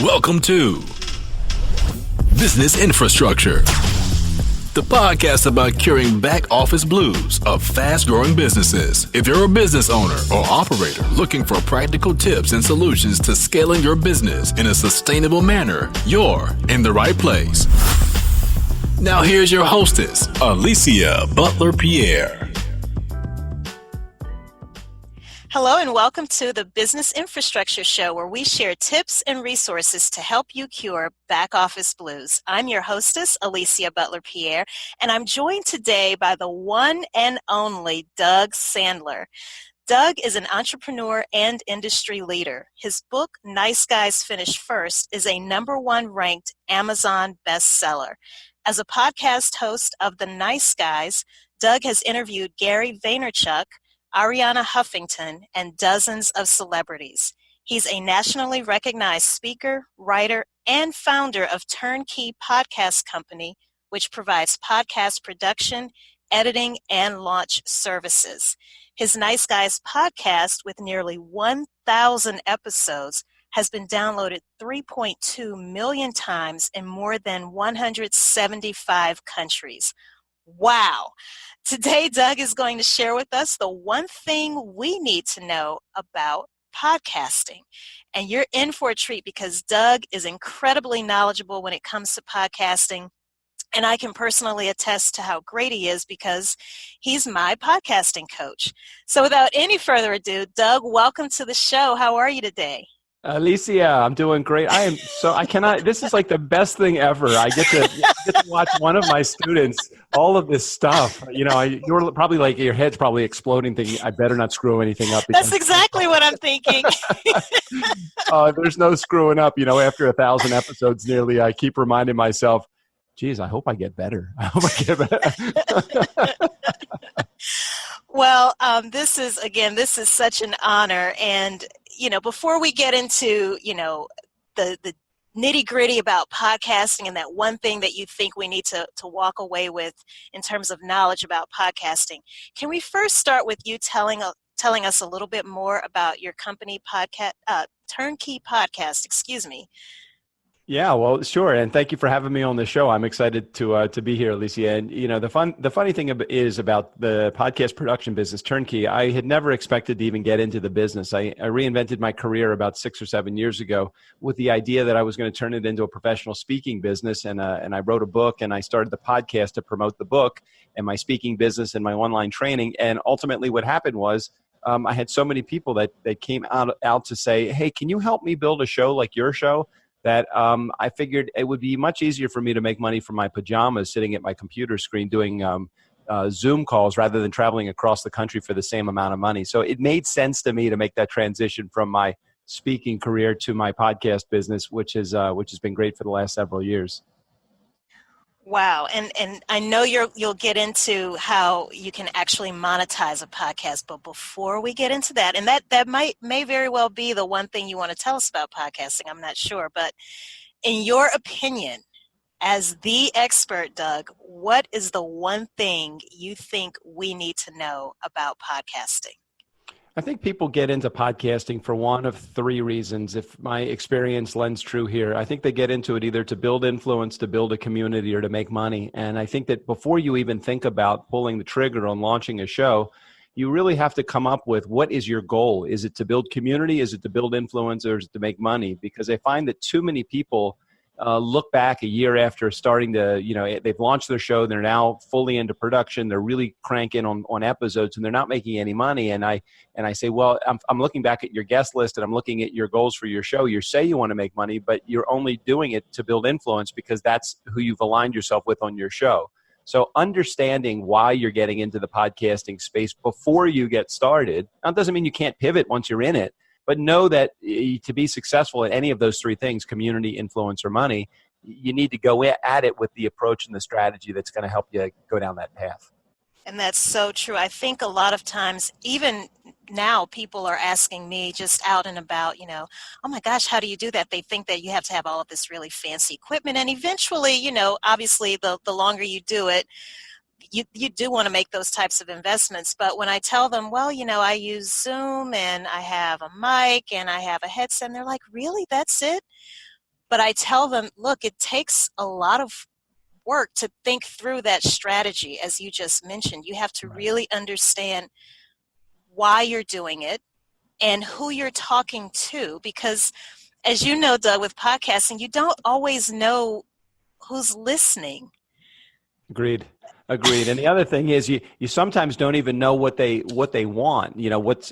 Welcome to Business Infrastructure, the podcast about curing back office blues of fast-growing businesses. If you're a business owner or operator looking for practical tips and solutions to scaling your business in a sustainable manner, you're in the right place. Now here's your hostess, Alicia Butler-Pierre. Hello and welcome to the Business Infrastructure Show, where we share tips and resources to help you cure back office blues. I'm your hostess, Alicia Butler-Pierre, and I'm joined today by the one and only Doug Sandler. Doug is an entrepreneur and industry leader. His book, Nice Guys Finish First, is a #1 ranked Amazon bestseller. As a podcast host of The Nice Guys, Doug has interviewed Gary Vaynerchuk, Ariana Huffington, and dozens of celebrities. He's a nationally recognized speaker, writer, and founder of Turnkey Podcast Company, which provides podcast production, editing, and launch services. His Nice Guys podcast, with nearly 1,000 episodes, has been downloaded 3.2 million times in more than 175 countries. Wow. Today, Doug is going to share with us the one thing we need to know about podcasting. And you're in for a treat because Doug is incredibly knowledgeable when it comes to podcasting. And I can personally attest to how great he is because he's my podcasting coach. So without any further ado, Doug, welcome to the show. How are you today? Alicia, I'm doing great. This is like the best thing ever. I get to watch one of my students, all of this stuff. You're probably like, your head's probably exploding thinking, I better not screw anything up. That's exactly what I'm thinking. There's no screwing up. After 1,000 episodes nearly, I keep reminding myself, geez, I hope I get better. Well, this is such an honor. And, before we get into, the nitty-gritty about podcasting and that one thing that you think we need to walk away with in terms of knowledge about podcasting, can we first start with you telling us a little bit more about your company Turnkey Podcast, excuse me. Yeah, well, sure. And thank you for having me on the show. I'm excited to be here, Alicia. And, the funny thing is about the podcast production business, Turnkey, I had never expected to even get into the business. I reinvented my career about 6 or 7 years ago with the idea that I was going to turn it into a professional speaking business. And I wrote a book and I started the podcast to promote the book and my speaking business and my online training. And ultimately what happened was I had so many people that came out to say, hey, can you help me build a show like your show? That I figured it would be much easier for me to make money from my pajamas sitting at my computer screen doing Zoom calls rather than traveling across the country for the same amount of money. So it made sense to me to make that transition from my speaking career to my podcast business, which has been great for the last several years. Wow. And I know you'll get into how you can actually monetize a podcast, but before we get into that, and that may very well be the one thing you want to tell us about podcasting, I'm not sure, but in your opinion, as the expert, Doug, what is the one thing you think we need to know about podcasting? I think people get into podcasting for one of 3 reasons. If my experience lends true here, I think they get into it either to build influence, to build a community, or to make money. And I think that before you even think about pulling the trigger on launching a show, you really have to come up with what is your goal? Is it to build community? Is it to build influence? Or is it to make money? Because I find that too many people look back a year after starting to, they've launched their show. They're now fully into production. They're really cranking on episodes and they're not making any money. And I say, well, I'm looking back at your guest list and I'm looking at your goals for your show. You say you want to make money, but you're only doing it to build influence because that's who you've aligned yourself with on your show. So understanding why you're getting into the podcasting space before you get started, now it doesn't mean you can't pivot once you're in it. But know that to be successful at any of those 3 things, community, influence, or money, you need to go at it with the approach and the strategy that's going to help you go down that path. And that's so true. I think a lot of times, even now, people are asking me just out and about, oh my gosh, how do you do that? They think that you have to have all of this really fancy equipment. And eventually, obviously the longer you do it, you do want to make those types of investments. But when I tell them, well, I use Zoom and I have a mic and I have a headset, and they're like, really, that's it? But I tell them, look, it takes a lot of work to think through that strategy, as you just mentioned. You have to really understand why you're doing it and who you're talking to, because as you know, Doug, with podcasting, you don't always know who's listening. Agreed. And the other thing is you sometimes don't even know what they want,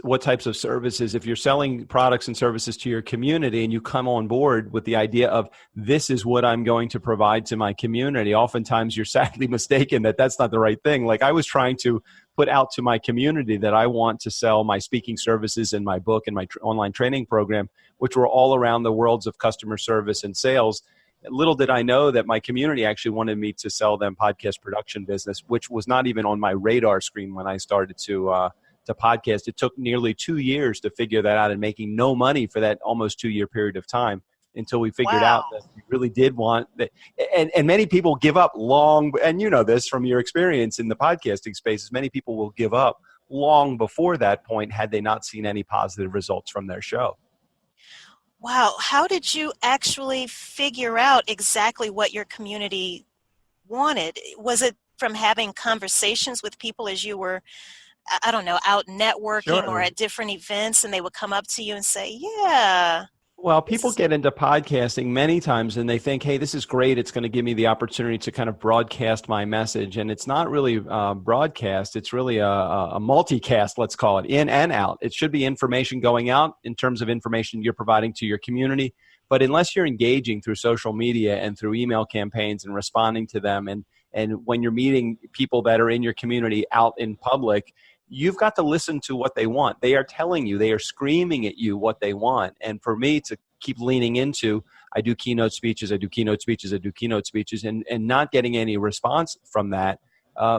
what types of services. If you're selling products and services to your community and you come on board with the idea of this is what I'm going to provide to my community, oftentimes you're sadly mistaken that that's not the right thing. Like I was trying to put out to my community that I want to sell my speaking services and my book and my online training program, which were all around the worlds of customer service and sales. Little did I know that my community actually wanted me to sell them podcast production business, which was not even on my radar screen when I started to podcast. It took nearly 2 years to figure that out and making no money for that almost 2-year period of time until we figured out that we really did want that. And many people give up long, and you know this from your experience in the podcasting spaces, many people will give up long before that point had they not seen any positive results from their show. Wow. How did you actually figure out exactly what your community wanted? Was it from having conversations with people as you were, I don't know, out networking or at different events, and they would come up to you and say, yeah. Well, people get into podcasting many times and they think, hey, this is great. It's going to give me the opportunity to kind of broadcast my message. And it's not really broadcast. It's really a multicast, let's call it, in and out. It should be information going out in terms of information you're providing to your community. But unless you're engaging through social media and through email campaigns and responding to them, and when you're meeting people that are in your community out in public, you've got to listen to what they want. They are telling you, they are screaming at you what they want. And for me to keep leaning into, I do keynote speeches, and not getting any response from that,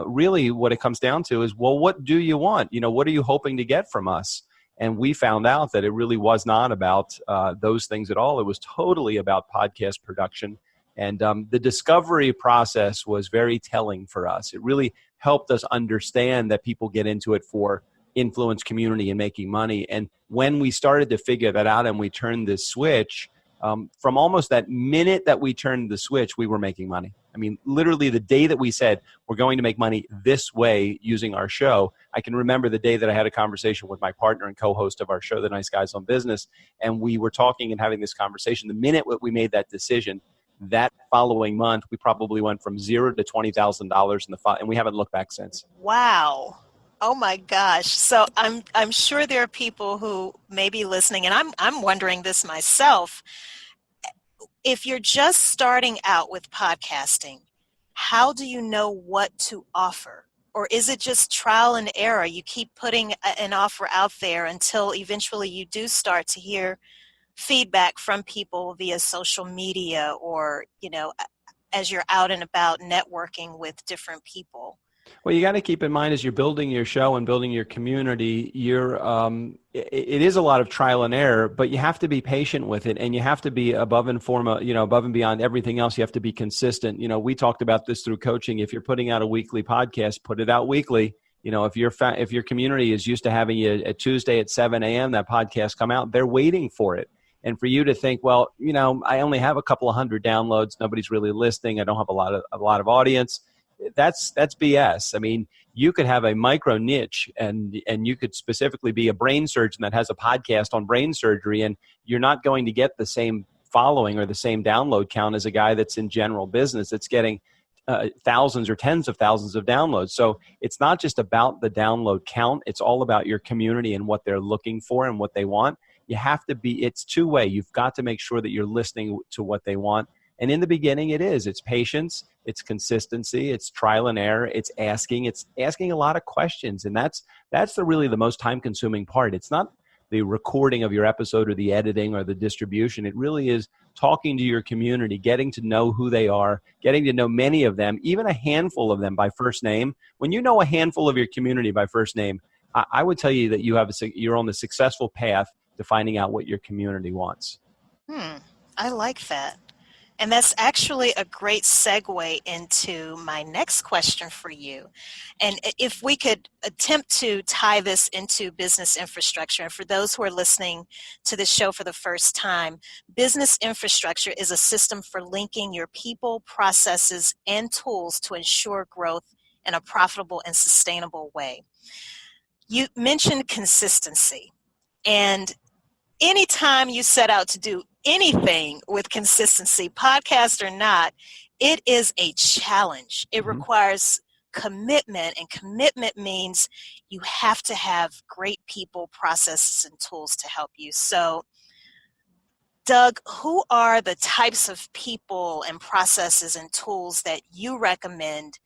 really what it comes down to is, well, what do you want? What are you hoping to get from us? And we found out that it really was not about those things at all. It was totally about podcast production. And the discovery process was very telling for us. It really helped us understand that people get into it for influence, community, and making money. And when we started to figure that out and we turned this switch, from almost that minute that we turned the switch, we were making money. I mean, literally the day that we said, we're going to make money this way using our show, I can remember the day that I had a conversation with my partner and co-host of our show, The Nice Guys on Business, and we were talking and having this conversation. The minute we made that decision, that following month, we probably went from $0 to $20,000 and we haven't looked back since. Wow. Oh my gosh. So I'm sure there are people who may be listening, and I'm wondering this myself. If you're just starting out with podcasting, how do you know what to offer? Or is it just trial and error? You keep putting an offer out there until eventually you do start to hear feedback from people via social media, or, as you're out and about networking with different people? Well, you got to keep in mind as you're building your show and building your community, it is a lot of trial and error, but you have to be patient with it, and you have to be above and beyond everything else. You have to be consistent. We talked about this through coaching. If you're putting out a weekly podcast, put it out weekly. If your community is used to having you at Tuesday at 7 a.m. that podcast come out, they're waiting for it. And for you to think, well, I only have a couple of hundred downloads. Nobody's really listening. I don't have a lot of audience. That's BS. I mean, you could have a micro niche and you could specifically be a brain surgeon that has a podcast on brain surgery, and you're not going to get the same following or the same download count as a guy that's in general business that's getting thousands or tens of thousands of downloads. So it's not just about the download count. It's all about your community and what they're looking for and what they want. You have to it's two-way. You've got to make sure that you're listening to what they want. And in the beginning, it's patience, it's consistency, it's trial and error, it's asking a lot of questions. And that's really the most time-consuming part. It's not the recording of your episode or the editing or the distribution. It really is talking to your community, getting to know who they are, getting to know many of them, even a handful of them by first name. When you know a handful of your community by first name, I would tell you that you're on the successful path to finding out what your community wants. I like that. And that's actually a great segue into my next question for you. And if we could attempt to tie this into business infrastructure, and for those who are listening to this show for the first time, business infrastructure is a system for linking your people, processes, and tools to ensure growth in a profitable and sustainable way. You mentioned consistency, and anytime you set out to do anything with consistency, podcast or not, it is a challenge. It requires commitment, and commitment means you have to have great people, processes, and tools to help you. So, Doug, who are the types of people and processes and tools that you recommend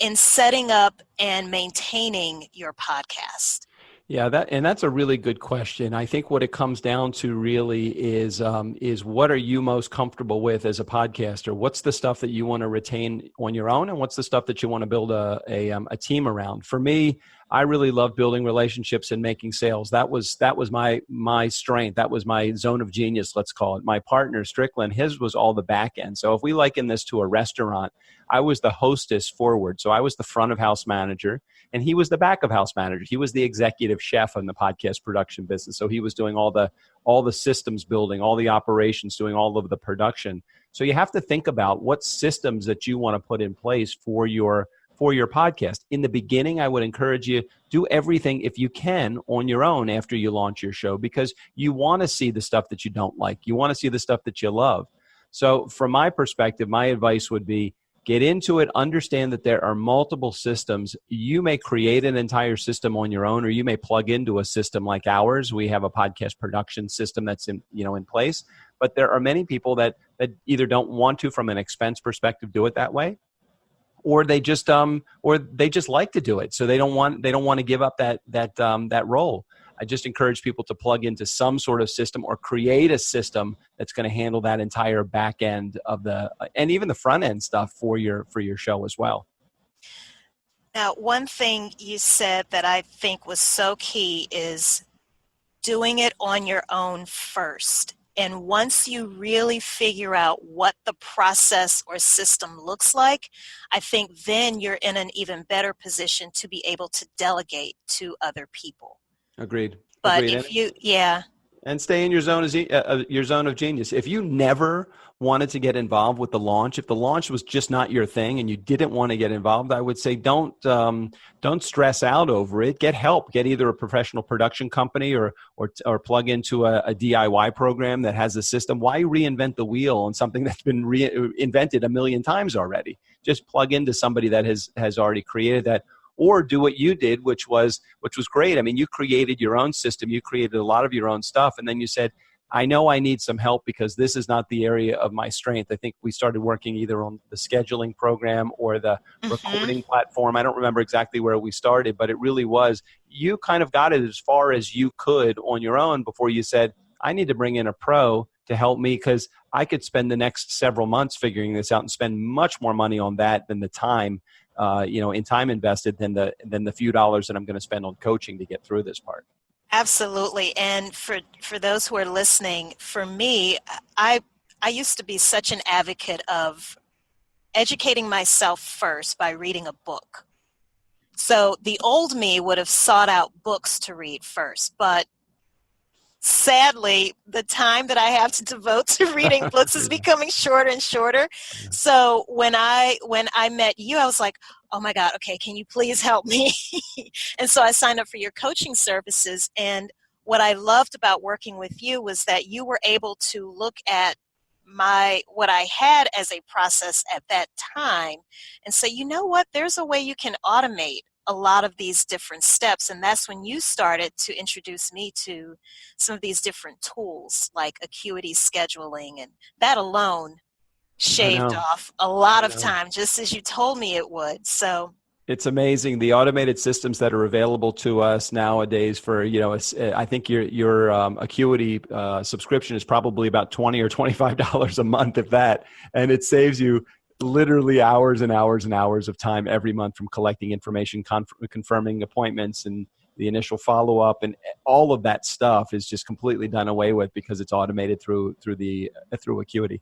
in setting up and maintaining your podcast? Yeah, that's a really good question. I think what it comes down to really is what are you most comfortable with as a podcaster? What's the stuff that you want to retain on your own, and what's the stuff that you want to build a team around? For me, I really love building relationships and making sales. That was my strength. That was my zone of genius, let's call it. My partner, Strickland, his was all the back end. So if we liken this to a restaurant, I was the hostess forward. So I was the front of house manager, and he was the back of house manager. He was the executive chef in the podcast production business. So he was doing all the systems building, all the operations, doing all of the production. So you have to think about what systems that you want to put in place for your podcast. In the beginning, I would encourage you, do everything if you can on your own after you launch your show, because you want to see the stuff that you don't like. You want to see the stuff that you love. So from my perspective, my advice would be, get into it, understand that there are multiple systems. You may create an entire system on your own, or you may plug into a system like ours. We have a podcast production system that's in place, but there are many people that either don't want to, from an expense perspective, do it that way, or they just like to do it. So they don't want to give up that role. I just encourage people to plug into some sort of system, or create a system that's going to handle that entire back end and even the front end stuff for your show as well. Now, one thing you said that I think was so key is doing it on your own first. And once you really figure out what the process or system looks like, I think then you're in an even better position to be able to delegate to other people. Agreed. But Agreed. yeah. And stay in your zone of genius. If you never wanted to get involved with the launch, if the launch was just not your thing and you didn't want to get involved, I would say don't stress out over it. Get help. Get either a professional production company or plug into a DIY program that has a system. Why reinvent the wheel on something that's been invented a million times already? Just plug into somebody that has already created that. Or do what you did, which was great. I mean, you created your own system. You created a lot of your own stuff. And then you said, I know I need some help because this is not the area of my strength. I think we started working either on the scheduling program or the recording platform. I don't remember exactly where we started, but it really was, you kind of got it as far as you could on your own before you said, I need to bring in a pro to help me, because I could spend the next several months figuring this out and spend much more money on that than the time in time invested than the few dollars that I'm going to spend on coaching to get through this part. Absolutely. And for those who are listening, for me, I used to be such an advocate of educating myself first by reading a book. So the old me would have sought out books to read first, but sadly, the time that I have to devote to reading books is becoming shorter and shorter. So when I met you, I was like, oh my God, okay, can you please help me? And so I signed up for your coaching services. And what I loved about working with you was that you were able to look at what I had as a process at that time and say, you know what, there's a way you can automate a lot of these different steps. And that's when you started to introduce me to some of these different tools like acuity scheduling, and that alone shaved off a lot of time, just as you told me it would. So it's amazing, the automated systems that are available to us nowadays for, I think your Acuity subscription is probably about $20 or $25 a month, if that, and it saves you literally hours and hours and hours of time every month from collecting information, confirming appointments, and the initial follow-up, and all of that stuff is just completely done away with because it's automated through Acuity.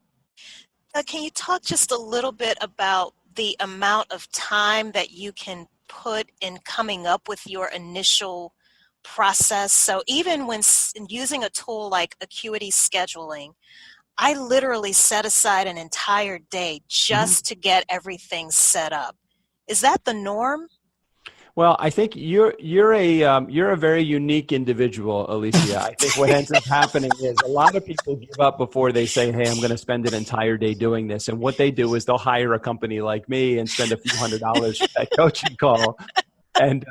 Can you talk just a little bit about the amount of time that you can put in coming up with your initial process? So even when using a tool like Acuity Scheduling, I literally set aside an entire day Mhm. just to get everything set up. Is that the norm? Well, I think you're a very unique individual, Alicia. I think what ends up happening is a lot of people give up before they say, "Hey, I'm going to spend an entire day doing this." And what they do is they'll hire a company like me and spend a few $100s for that coaching call, and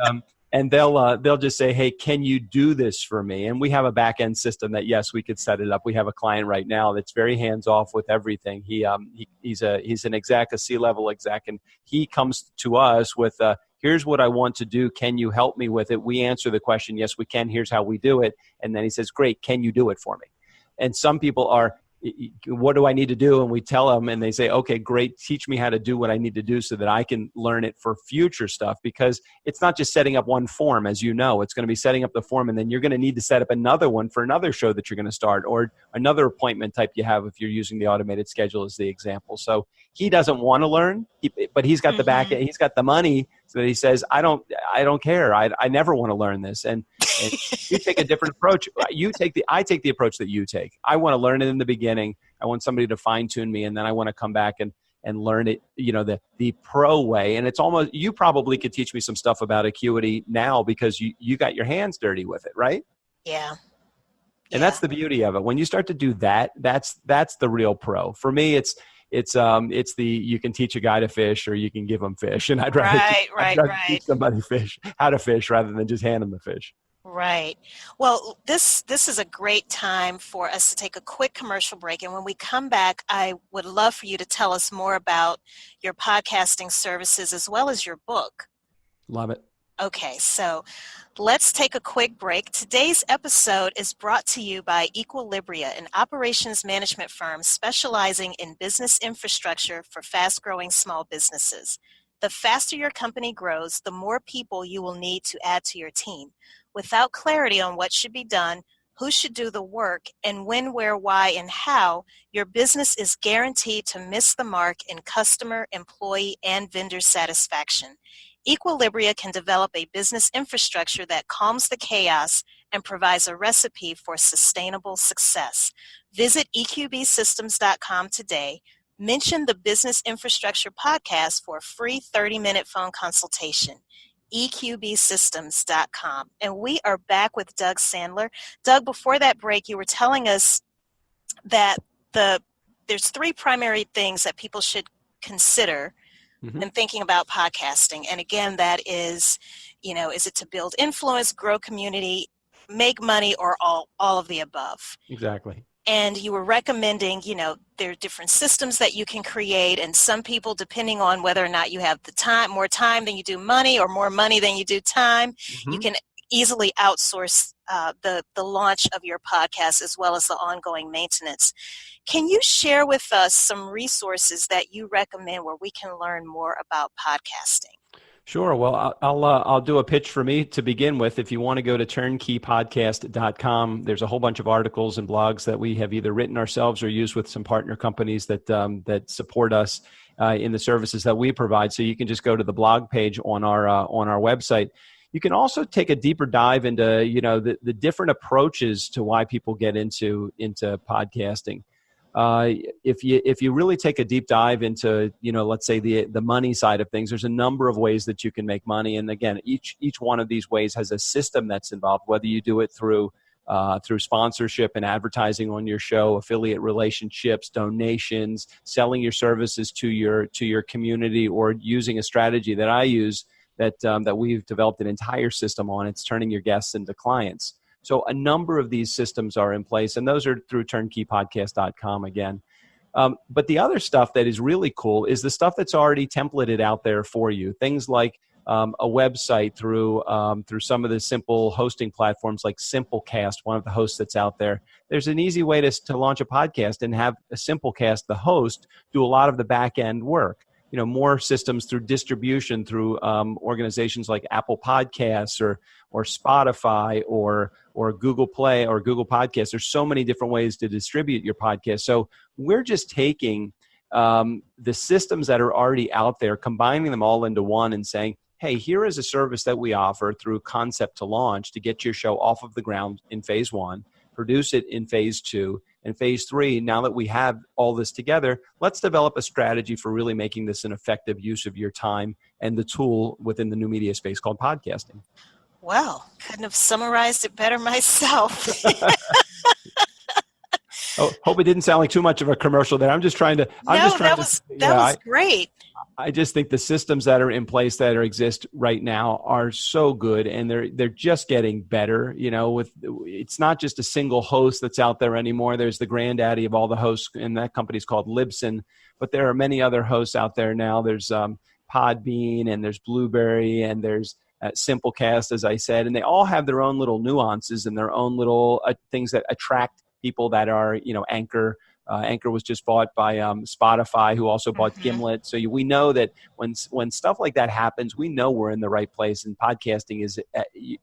they'll just say, "Hey, can you do this for me?" And we have a back end system that yes, we could set it up. We have a client right now that's very hands off with everything. He's an exec, a C-level exec, and he comes to us with here's what I want to do. Can you help me with it? We answer the question, yes, we can. Here's how we do it. And then he says, great, can you do it for me? And some people are, what do I need to do? And we tell them and they say, okay, great. Teach me how to do what I need to do so that I can learn it for future stuff, because it's not just setting up one form. As you know, it's going to be setting up the form, and then you're going to need to set up another one for another show that you're going to start, or another appointment type you have if you're using the automated schedule as the example. So he doesn't want to learn, but he's got the back end, he's got the money, so that he says, I don't care. I never want to learn this. And you take a different approach. I take the approach that you take. I want to learn it in the beginning. I want somebody to fine tune me, and then I want to come back and learn it, the pro way. And it's almost, you probably could teach me some stuff about Acuity now because you got your hands dirty with it, right? Yeah. And that's the beauty of it. When you start to do that, that's the real pro. For me, it's you can teach a guy to fish or you can give him fish. And I'd rather teach somebody how to fish rather than just hand them the fish. Right. Well, this is a great time for us to take a quick commercial break. And when we come back, I would love for you to tell us more about your podcasting services as well as your book. Love it. Okay, so let's take a quick break. Today's episode is brought to you by Equilibria, an operations management firm specializing in business infrastructure for fast-growing small businesses. The faster your company grows, the more people you will need to add to your team. Without clarity on what should be done, who should do the work, and when, where, why, and how, your business is guaranteed to miss the mark in customer, employee, and vendor satisfaction. Equilibria can develop a business infrastructure that calms the chaos and provides a recipe for sustainable success. Visit eqbsystems.com today. Mention the Business Infrastructure Podcast for a free 30-minute phone consultation. eqbsystems.com. And we are back with Doug Sandler. Doug, before that break, you were telling us that there's three primary things that people should consider when thinking about podcasting. And again, that is, is it to build influence, grow community, make money, or all of the above? Exactly. And you were recommending, there are different systems that you can create, and some people, depending on whether or not you have the time, more time than you do money, or more money than you do time, you can easily outsource the launch of your podcast as well as the ongoing maintenance. Can you share with us some resources that you recommend where we can learn more about podcasting? Sure. Well, I'll do a pitch for me to begin with. If you want to go to turnkeypodcast.com, there's a whole bunch of articles and blogs that we have either written ourselves or used with some partner companies that support us in the services that we provide. So you can just go to the blog page on our website. You can also take a deeper dive into the different approaches to why people get into podcasting. If you really take a deep dive into, let's say the money side of things, there's a number of ways that you can make money. And again, each one of these ways has a system that's involved, whether you do it through sponsorship and advertising on your show, affiliate relationships, donations, selling your services to your community, or using a strategy that I use that we've developed an entire system on. It's turning your guests into clients. So a number of these systems are in place, and those are through turnkeypodcast.com again. But the other stuff that is really cool is the stuff that's already templated out there for you. Things like a website through some of the simple hosting platforms like Simplecast, one of the hosts that's out there. There's an easy way to launch a podcast and have a Simplecast, the host, do a lot of the back end work. More systems through distribution through organizations like Apple Podcasts or Spotify or Google Play or Google Podcasts. There's so many different ways to distribute your podcast. So we're just taking the systems that are already out there, combining them all into one and saying, hey, here is a service that we offer through concept to launch to get your show off of the ground in phase 1, produce it in phase 2, and phase 3. Now that we have all this together, let's develop a strategy for really making this an effective use of your time and the tool within the new media space called podcasting. Well, couldn't have summarized it better myself. Oh, hope it didn't sound like too much of a commercial there. That was great. I just think the systems that are in place that exist right now are so good, and they're just getting better. It's not just a single host that's out there anymore. There's the granddaddy of all the hosts, and that company's called Libsyn. But there are many other hosts out there now. There's Podbean, and there's Blueberry, and there's Simplecast, as I said, and they all have their own little nuances and their own little things that attract people that are, Anchor. Anchor was just bought by Spotify, who also bought Gimlet. So we know that when stuff like that happens, we know we're in the right place. And podcasting is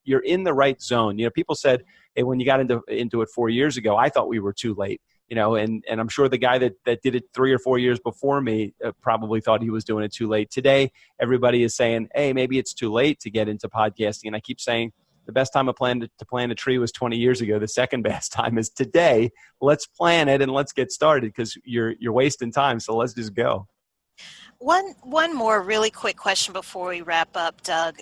you're in the right zone. People said, hey, when you got into it 4 years ago, I thought we were too late. And I'm sure the guy that did it 3 or 4 years before me probably thought he was doing it too late. Today, everybody is saying, hey, maybe it's too late to get into podcasting. And I keep saying, the best time to plant a tree was 20 years ago. The second best time is today. Let's plan it and let's get started, because you're wasting time. So let's just go. One more really quick question before we wrap up, Doug.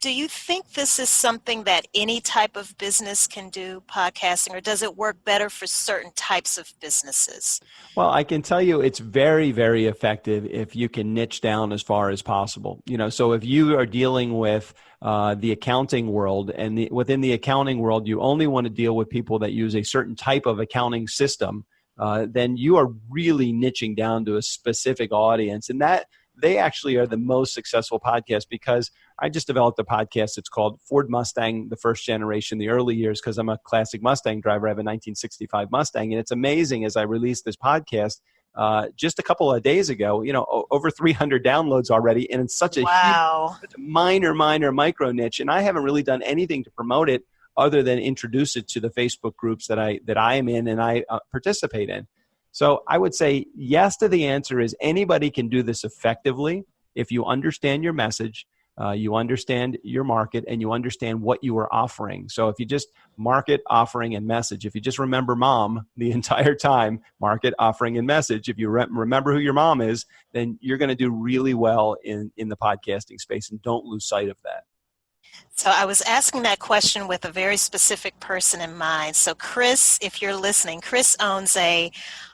Do you think this is something that any type of business can do, podcasting, or does it work better for certain types of businesses? Well, I can tell you it's very, very effective if you can niche down as far as possible. So if you are dealing with the accounting world, and within the accounting world, you only want to deal with people that use a certain type of accounting system, then you are really niching down to a specific audience. And that they actually are the most successful podcast, because I just developed a podcast. It's called Ford Mustang, the first generation, the early years, because I'm a classic Mustang driver. I have a 1965 Mustang. And it's amazing, as I released this podcast just a couple of days ago, over 300 downloads already. And it's such a huge, such a minor micro niche. And I haven't really done anything to promote it other than introduce it to the Facebook groups that I am in and I participate in. So I would say yes to the answer is anybody can do this effectively if you understand your message, you understand your market, and you understand what you are offering. So if you just market, offering, and message, if you just remember mom the entire time, market, offering, and message, if you remember who your mom is, then you're going to do really well in the podcasting space, and don't lose sight of that. So I was asking that question with a very specific person in mind. So Chris, if you're listening, Chris owns a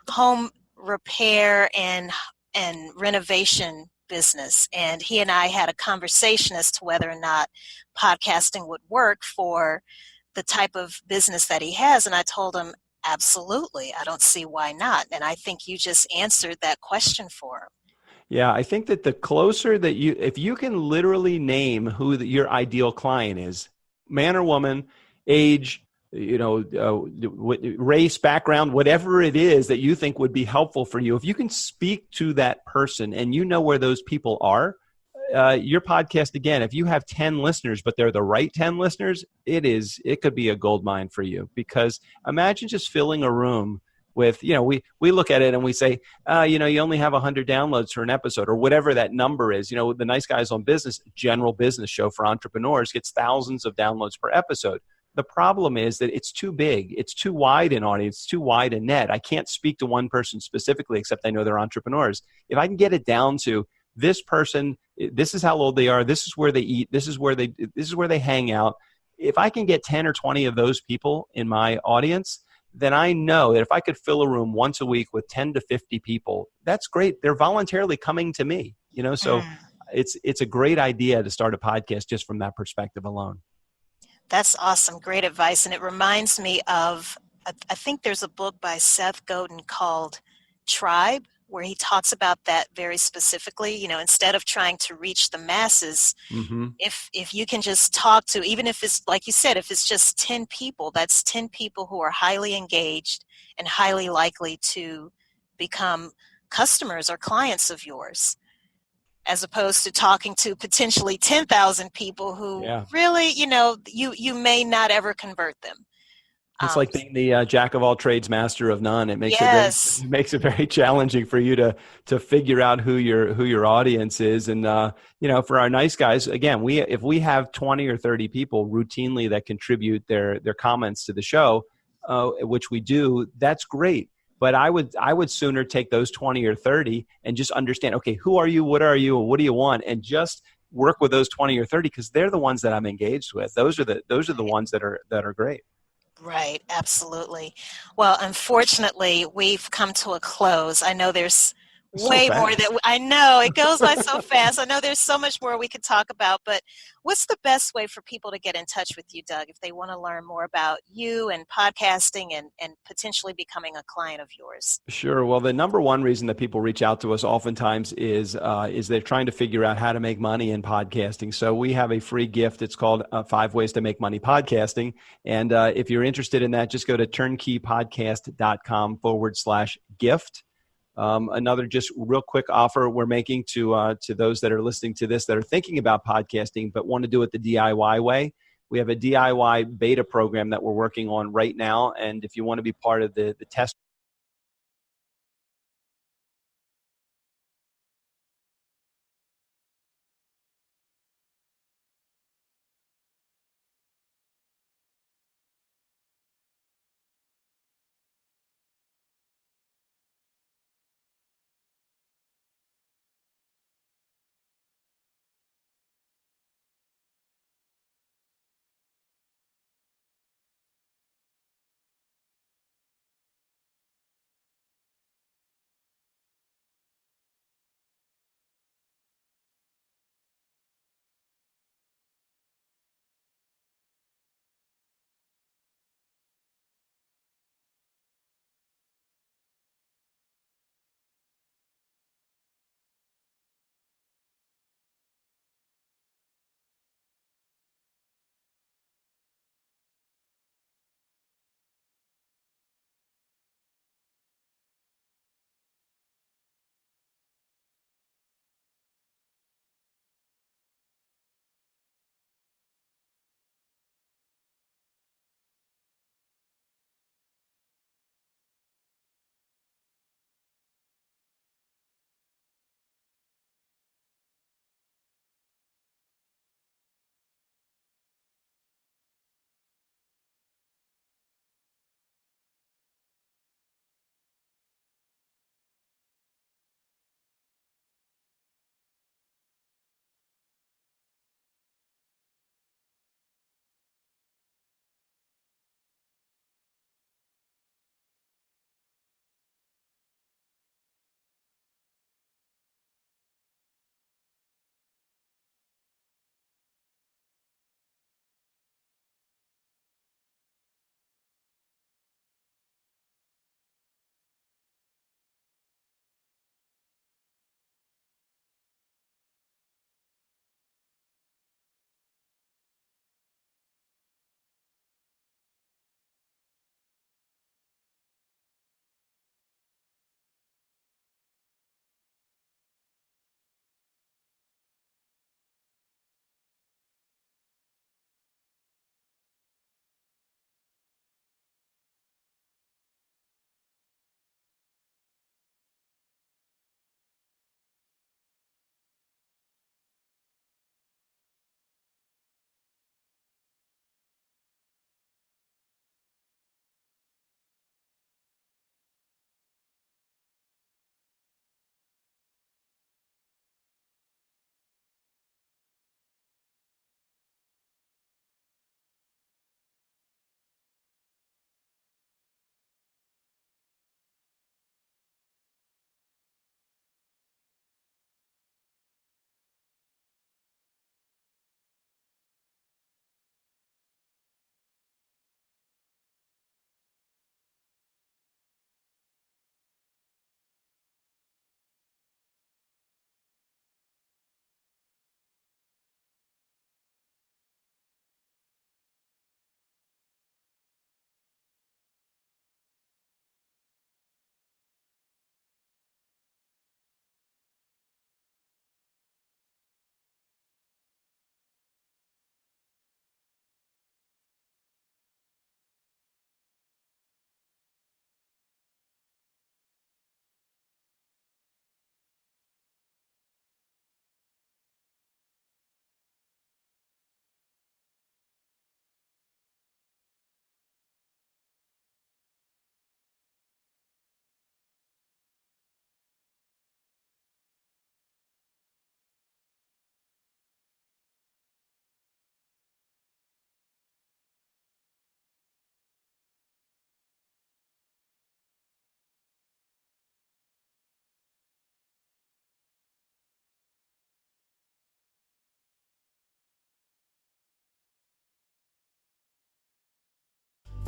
home repair and renovation business. And he and I had a conversation as to whether or not podcasting would work for the type of business that he has. And I told him, absolutely. I don't see why not. And I think you just answered that question for him. Yeah, I think that the closer that if you can literally name who your ideal client is, man or woman, age, race, background, whatever it is that you think would be helpful for you, if you can speak to that person and you know where those people are, your podcast, again, if you have 10 listeners, but they're the right 10 listeners, it could be a gold mine for you. Because imagine just filling a room with, we look at it and we say, you only have 100 downloads for an episode, or whatever that number is. The Nice Guys on Business, general business show for entrepreneurs, gets thousands of downloads per episode. The problem is that it's too big. It's too wide an audience, too wide a net. I can't speak to one person specifically, except I know they're entrepreneurs. If I can get it down to this person, this is how old they are, this is where they eat, this is where they hang out. If I can get 10 or 20 of those people in my audience, then I know that if I could fill a room once a week with 10 to 50 people, that's great. They're voluntarily coming to me, so it's a great idea to start a podcast just from that perspective alone. That's awesome. Great advice. And it reminds me of, I think there's a book by Seth Godin called Tribe, where he talks about that very specifically. Instead of trying to reach the masses, if you can just talk to, even if it's, like you said, if it's just 10 people, that's 10 people who are highly engaged and highly likely to become customers or clients of yours, as opposed to talking to potentially 10,000 people who really, you may not ever convert them. It's like being the jack of all trades, master of none. It makes Yes. it makes it very challenging for you to figure out who your audience is. And for our nice guys, again, if we have 20 or 30 people routinely that contribute their comments to the show, which we do, that's great. But I would sooner take those 20 or 30 and just understand, okay, who are you? What are you? What do you want? And just work with those 20 or 30 because they're the ones that I'm engaged with. Those are the ones that are great. Right, absolutely. Well, unfortunately, we've come to a close. I know there's way more that I know it goes by so fast. I know there's so much more we could talk about, but what's the best way for people to get in touch with you, Doug, if they want to learn more about you and podcasting and potentially becoming a client of yours? Sure. Well, the number one reason that people reach out to us oftentimes is they're trying to figure out how to make money in podcasting. So we have a free gift. It's called 5 Ways to Make Money Podcasting. And if you're interested in that, just go to turnkeypodcast.com/gift. Another just real quick offer we're making to those that are listening to this that are thinking about podcasting but want to do it the DIY way. We have a DIY beta program that we're working on right now. And if you want to be part of the test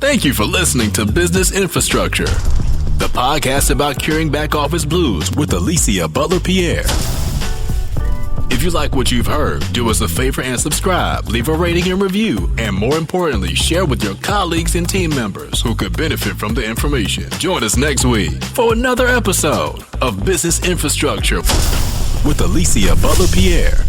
Thank you for listening to Business Infrastructure, the podcast about curing back office blues with Alicia Butler-Pierre. If you like what you've heard, do us a favor and subscribe, leave a rating and review, and more importantly, share with your colleagues and team members who could benefit from the information. Join us next week for another episode of Business Infrastructure with Alicia Butler-Pierre.